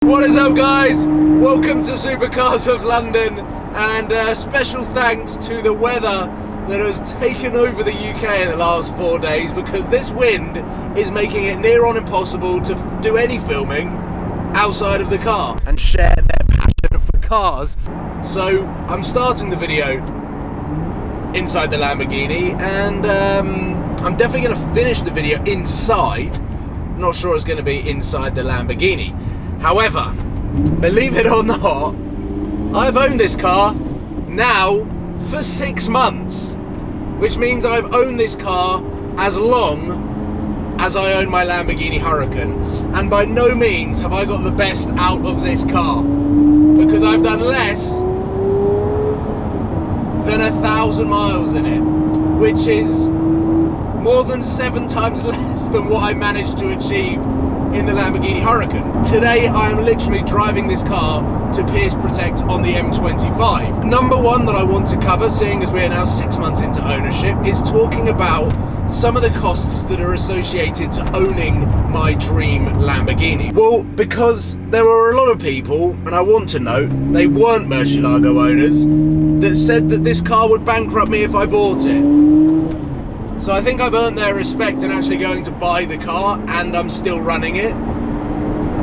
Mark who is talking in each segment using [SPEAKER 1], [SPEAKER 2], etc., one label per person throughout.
[SPEAKER 1] What is up, guys? Welcome to Supercars of London, and special thanks to the weather that has taken over the UK in the last 4 days, because this wind is making it near on impossible to do any filming outside of the car and share their passion for cars. So I'm starting the video inside the Lamborghini, and I'm definitely going to finish the video inside. Not sure it's going to be inside the Lamborghini. However, believe it or not, I've owned this car now for 6 months, which means I've owned this car as long as I own my Lamborghini Huracan, and by no means have I got the best out of this car, because I've done less than 1,000 miles in it, which is more than 7 times less than what I managed to achieve in the Lamborghini Huracan. Today I am literally driving this car to Pierce Protect on the M25. Number one that I want to cover, seeing as we are now 6 months into ownership, is talking about some of the costs that are associated to owning my dream Lamborghini. Well, because there were a lot of people, and I want to note, they weren't Murcielago owners, that said that this car would bankrupt me if I bought it. So I think I've earned their respect in actually going to buy the car, and I'm still running it.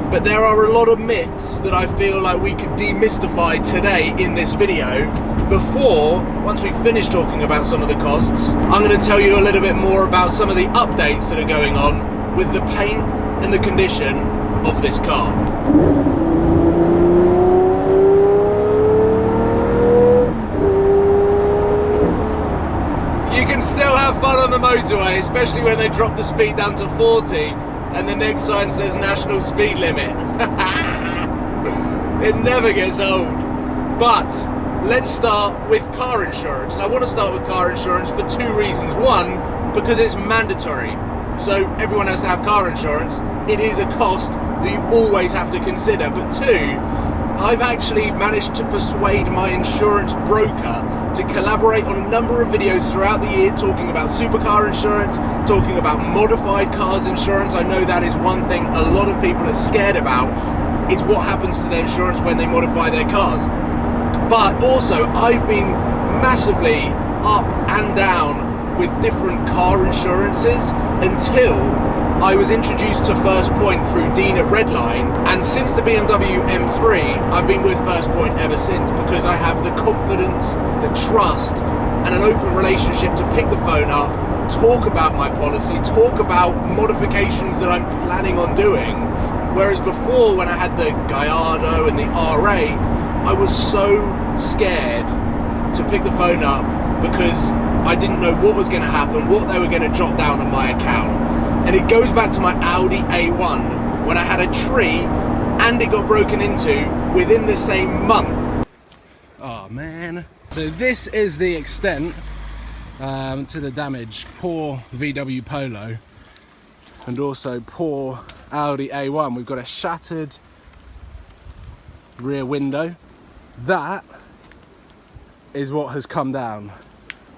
[SPEAKER 1] But there are a lot of myths that I feel like we could demystify today in this video. Before, once we finish talking about some of the costs, I'm going to tell you a little bit more about some of the updates that are going on with the paint and the condition of this car. You can still have fun on the motorway, especially when they drop the speed down to 40 and the next sign says national speed limit. It never gets old. But let's start with car insurance. And I want to start with car insurance for 2 reasons. One, because it's mandatory. So everyone has to have car insurance. It is a cost that you always have to consider. But 2, I've actually managed to persuade my insurance broker to collaborate on a number of videos throughout the year talking about supercar insurance, talking about modified cars insurance. I know that is one thing a lot of people are scared about, is what happens to their insurance when they modify their cars. But also, I've been massively up and down with different car insurances until I was introduced to First Point through Dean at Redline, and since the BMW M3, I've been with First Point ever since, because I have the confidence, the trust, and an open relationship to pick the phone up, talk about my policy, talk about modifications that I'm planning on doing. Whereas before, when I had the Gallardo and the RA, I was so scared to pick the phone up because I didn't know what was going to happen, what they were going to drop down on my account. And it goes back to my Audi A1 when I had a tree and it got broken into within the same month. Oh man. So this is the extent to the damage. Poor VW Polo and also poor Audi A1. We've got a shattered rear window. That is what has come down.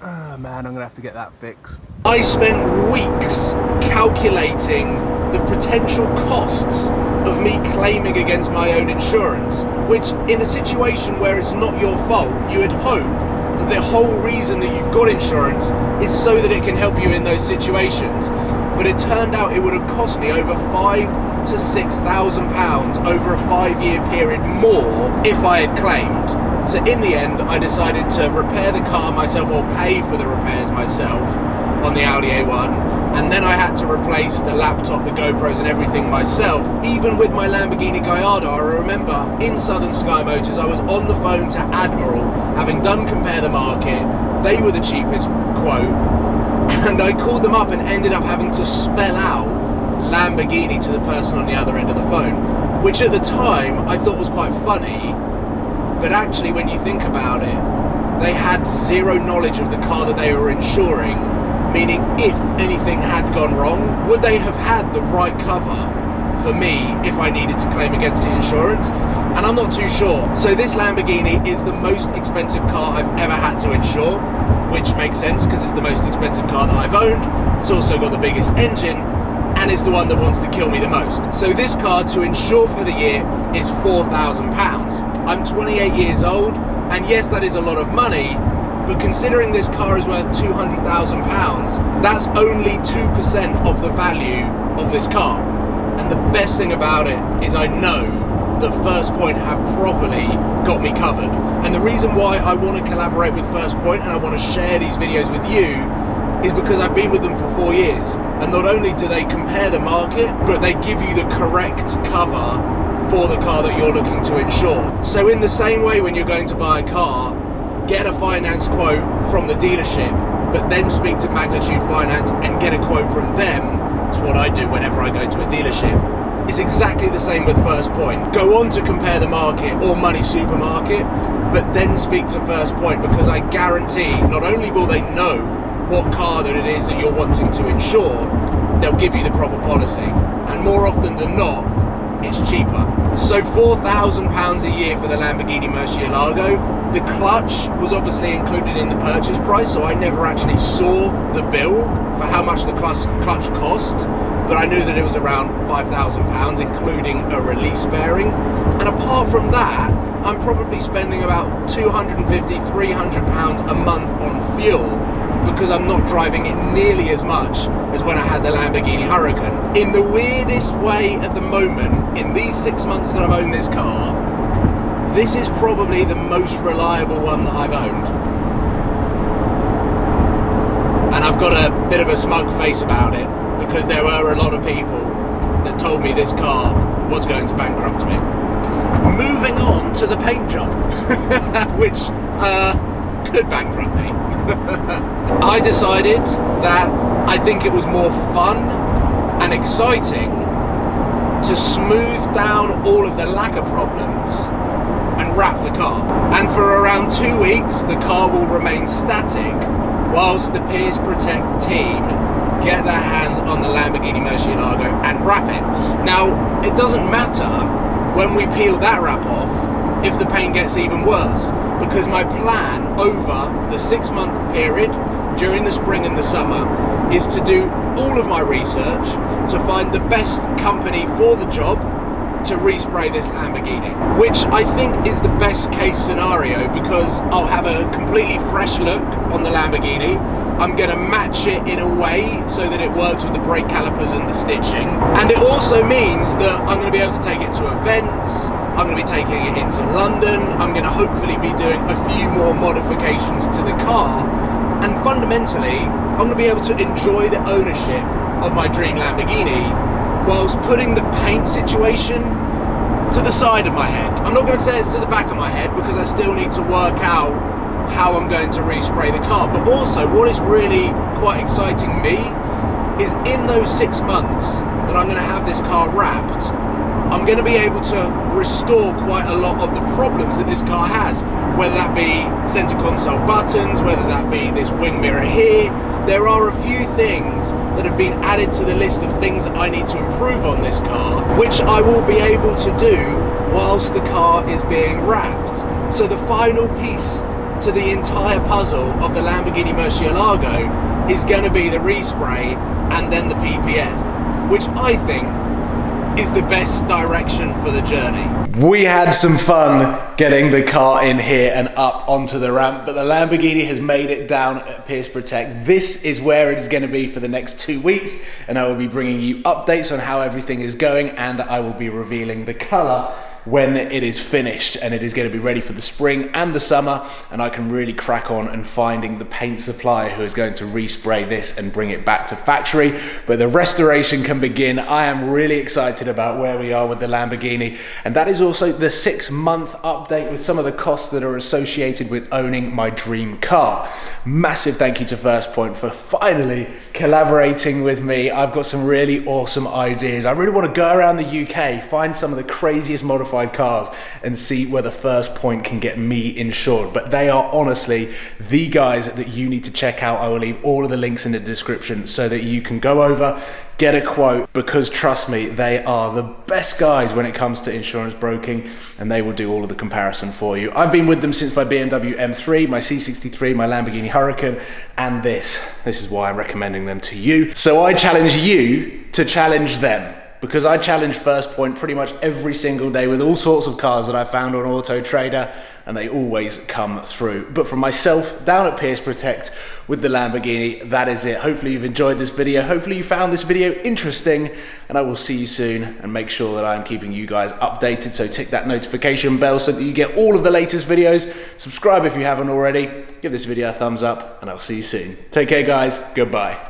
[SPEAKER 1] Oh man, I'm gonna have to get that fixed. I spent weeks calculating the potential costs of me claiming against my own insurance, which in a situation where it's not your fault, you would hope that the whole reason that you've got insurance is so that it can help you in those situations. But it turned out it would have cost me over £5,000 to £6,000 over a 5-year period more if I had claimed. So in the end, I decided to repair the car myself, or pay for the repairs myself on the Audi A1, and then I had to replace the laptop, the GoPros and everything myself. Even with my Lamborghini Gallardo, I remember in Southern Sky Motors, I was on the phone to Admiral, having done Compare the Market. They were the cheapest quote, and I called them up and ended up having to spell out Lamborghini to the person on the other end of the phone, which at the time I thought was quite funny. But actually, when you think about it, they had zero knowledge of the car that they were insuring, meaning if anything had gone wrong, would they have had the right cover for me if I needed to claim against the insurance? And I'm not too sure. So this Lamborghini is the most expensive car I've ever had to insure, which makes sense because it's the most expensive car that I've owned. It's also got the biggest engine, and it's the one that wants to kill me the most. So this car, to insure for the year, is £4,000. I'm 28 years old, and yes, that is a lot of money, but considering this car is worth £200,000, that's only 2% of the value of this car. And the best thing about it is I know that First Point have properly got me covered. And the reason why I want to collaborate with First Point and I want to share these videos with you is because I've been with them for 4 years. And not only do they compare the market, but they give you the correct cover for the car that you're looking to insure. So in the same way, when you're going to buy a car, get a finance quote from the dealership, but then speak to Magnitude Finance and get a quote from them. That's what I do whenever I go to a dealership. It's exactly the same with First Point. Go on to Compare the Market or Money Supermarket, but then speak to First Point, because I guarantee not only will they know what car that it is that you're wanting to insure, they'll give you the proper policy. And more often than not, it's cheaper. So £4,000 a year for the Lamborghini Murcielago. The clutch was obviously included in the purchase price, so I never actually saw the bill for how much the clutch cost, but I knew that it was around £5,000, including a release bearing. And apart from that, I'm probably spending about £250, £300 a month on fuel, because I'm not driving it nearly as much as when I had the Lamborghini Huracan. In the weirdest way at the moment, in these 6 months that I've owned this car, this is probably the most reliable one that I've owned. And I've got a bit of a smug face about it, because there were a lot of people that told me this car was going to bankrupt me. Moving on to the paint job, which could bankrupt me. I decided that I think it was more fun and exciting to smooth down all of the lacquer problems and wrap the car. And for around 2 weeks, the car will remain static whilst the Pierce Protect team get their hands on the Lamborghini Murcielago and wrap it. Now, it doesn't matter when we peel that wrap off if the paint gets even worse, because my plan over the 6-month period during the spring and the summer is to do all of my research to find the best company for the job to respray this Lamborghini, which I think is the best case scenario, because I'll have a completely fresh look on the Lamborghini. I'm going to match it in a way so that it works with the brake calipers and the stitching, and it also means that I'm going to be able to take it to events. I'm going to be taking it into London. I'm going to hopefully be doing a few more modifications to the car, and fundamentally I'm going to be able to enjoy the ownership of my dream Lamborghini whilst putting the paint situation to the side of my head. I'm not going to say it's to the back of my head, because I still need to work out how I'm going to respray the car. But also, what is really quite exciting me is in those 6 months that I'm going to have this car wrapped, I'm going to be able to restore quite a lot of the problems that this car has, whether that be center console buttons, whether that be this wing mirror here. There are a few things that have been added to the list of things that I need to improve on this car, which I will be able to do whilst the car is being wrapped. So the final piece to the entire puzzle of the Lamborghini Murcielago is going to be the respray and then the PPF, which I think is the best direction for the journey. We had some fun getting the car in here and up onto the ramp, but the Lamborghini has made it down at Pierce Protect. This is where it is going to be for the next 2 weeks, and I will be bringing you updates on how everything is going, and I will be revealing the colour when it is finished, and it is going to be ready for the spring and the summer, and I can really crack on and finding the paint supplier who is going to respray this and bring it back to factory. But the restoration can begin. I am really excited about where we are with the Lamborghini, and that is also the 6-month update with some of the costs that are associated with owning my dream car. Massive thank you to First Point for finally collaborating with me. I've got some really awesome ideas. I really want to go around the UK, find some of the craziest modified
[SPEAKER 2] qualified cars and see where the First Point can get me insured. But they are honestly the guys that you need to check out. I will leave all of the links in the description so that you can go over, get a quote, because trust me, they are the best guys when it comes to insurance broking, and they will do all of the comparison for you. I've been with them since my BMW M3, my C63, my Lamborghini Huracan, and this is why I'm recommending them to you. So I challenge you to challenge them, because I challenge First Point pretty much every single day with all sorts of cars that I found on Auto Trader, and they always come through. But for myself, down at Pierce Protect with the Lamborghini, that is it. Hopefully you've enjoyed this video. Hopefully you found this video interesting, and I will see you soon, and make sure that I'm keeping you guys updated. So tick that notification bell so that you get all of the latest videos. Subscribe if you haven't already. Give this video a thumbs up, and I'll see you soon. Take care, guys. Goodbye.